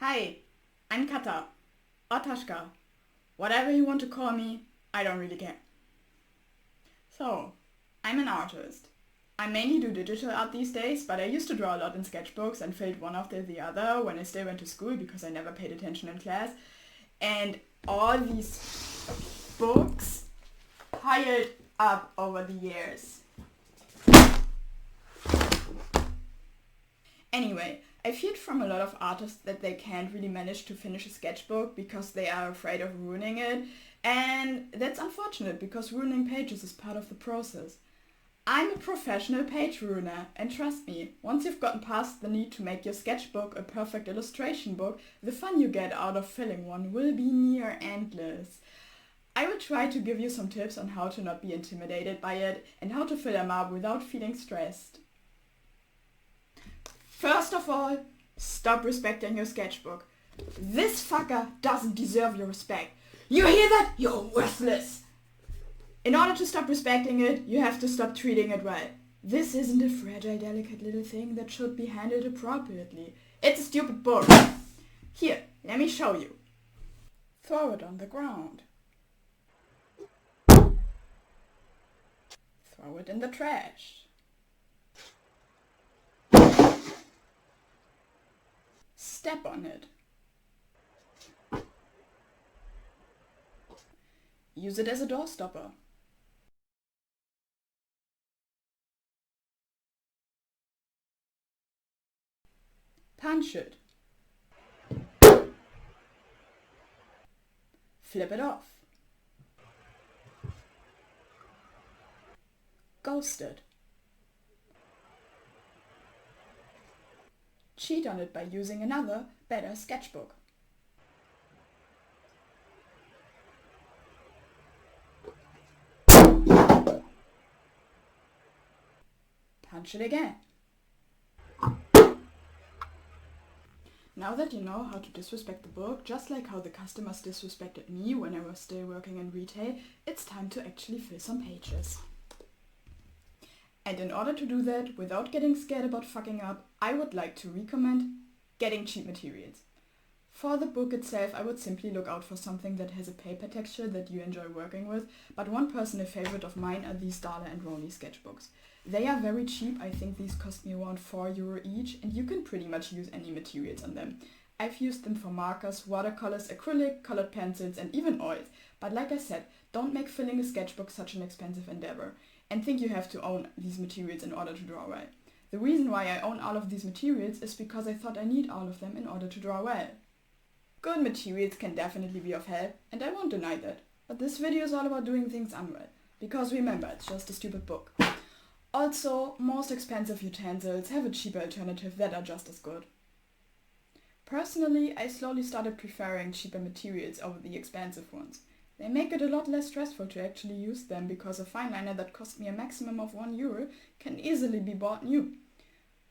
Hi, I'm Kata, or Tashka, whatever you want to call me, I don't really care. So, I'm an artist. I mainly do digital art these days, but I used to draw a lot in sketchbooks and filled one after the other when I still went to school because I never paid attention in class. And all these books piled up over the years. Anyway, I feared from a lot of artists that they can't really manage to finish a sketchbook because they are afraid of ruining it, and that's unfortunate because ruining pages is part of the process. I'm a professional page ruiner, and trust me, once you've gotten past the need to make your sketchbook a perfect illustration book, the fun you get out of filling one will be near endless. I will try to give you some tips on how to not be intimidated by it and how to fill them up without feeling stressed. First of all, stop respecting your sketchbook. This fucker doesn't deserve your respect. You hear that? You're worthless. In order to stop respecting it, you have to stop treating it well. This isn't a fragile, delicate little thing that should be handled appropriately. It's a stupid book. Here, let me show you. Throw it on the ground. Throw it in the trash. Step on it. Use it as a door stopper. Punch it. Flip it off. Ghost it. Cheat on it by using another, better sketchbook. Punch it again. Now that you know how to disrespect the book, just like how the customers disrespected me when I was still working in retail, it's time to actually fill some pages. And in order to do that, without getting scared about fucking up, I would like to recommend getting cheap materials. For the book itself, I would simply look out for something that has a paper texture that you enjoy working with, but one personal favorite of mine are these Dahler and Rowley sketchbooks. They are very cheap, I think these cost me around €4 each, and you can pretty much use any materials on them. I've used them for markers, watercolors, acrylic, colored pencils, and even oils, but like I said, don't make filling a sketchbook such an expensive endeavor, and think you have to own these materials in order to draw well. The reason why I own all of these materials is because I thought I need all of them in order to draw well. Good materials can definitely be of help, and I won't deny that. But this video is all about doing things unwell, because remember, it's just a stupid book. Also, most expensive utensils have a cheaper alternative that are just as good. Personally, I slowly started preferring cheaper materials over the expensive ones. They make it a lot less stressful to actually use them because a fine liner that cost me a maximum of €1 can easily be bought new.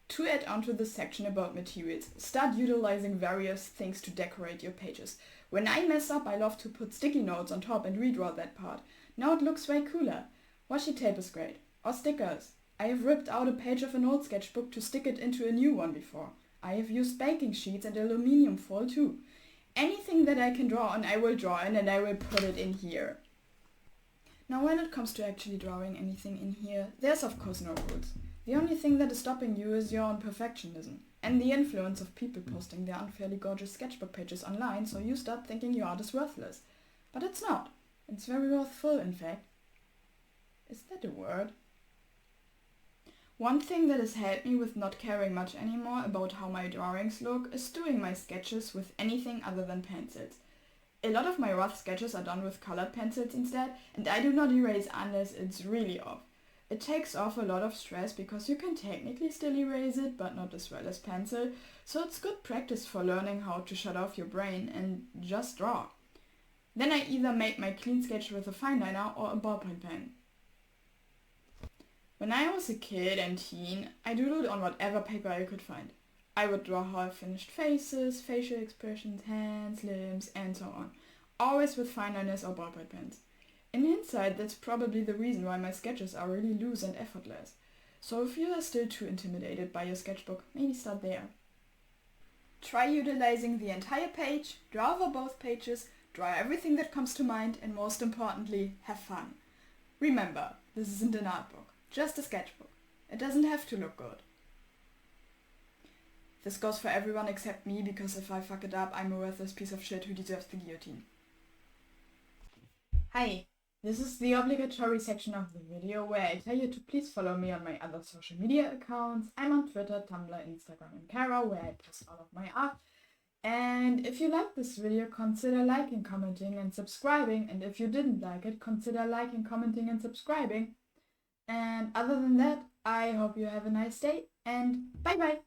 To add on to this section about materials, start utilizing various things to decorate your pages. When I mess up, I love to put sticky notes on top and redraw that part. Now it looks way cooler. Washi tape is great. Or stickers. I have ripped out a page of an old sketchbook to stick it into a new one before. I have used baking sheets and aluminium foil too. Anything that I can draw on, I will draw in and I will put it in here. Now when it comes to actually drawing anything in here, there's of course no rules. The only thing that is stopping you is your own perfectionism and the influence of people posting their unfairly gorgeous sketchbook pages online, so you start thinking your art is worthless. But it's not. It's very worthful, in fact. Is that a word? One thing that has helped me with not caring much anymore about how my drawings look is doing my sketches with anything other than pencils. A lot of my rough sketches are done with colored pencils instead, and I do not erase unless it's really off. It takes off a lot of stress because you can technically still erase it, but not as well as pencil, so it's good practice for learning how to shut off your brain and just draw. Then I either make my clean sketch with a fine liner or a ballpoint pen. When I was a kid and teen, I doodled on whatever paper I could find. I would draw half-finished faces, facial expressions, hands, limbs, and so on, always with fine liners or ballpoint pens. In hindsight, that's probably the reason why my sketches are really loose and effortless. So if you are still too intimidated by your sketchbook, maybe start there. Try utilizing the entire page, draw over both pages, draw everything that comes to mind, and most importantly, have fun. Remember, this isn't an art book, just a sketchbook. It doesn't have to look good. This goes for everyone except me, because if I fuck it up, I'm a worthless piece of shit who deserves the guillotine. Hi, this is the obligatory section of the video where I tell you to please follow me on my other social media accounts. I'm on Twitter, Tumblr, Instagram, and Kara, where I post all of my art. And if you liked this video, consider liking, commenting, and subscribing. And if you didn't like it, consider liking, commenting, and subscribing. And other than that, I hope you have a nice day, and bye bye!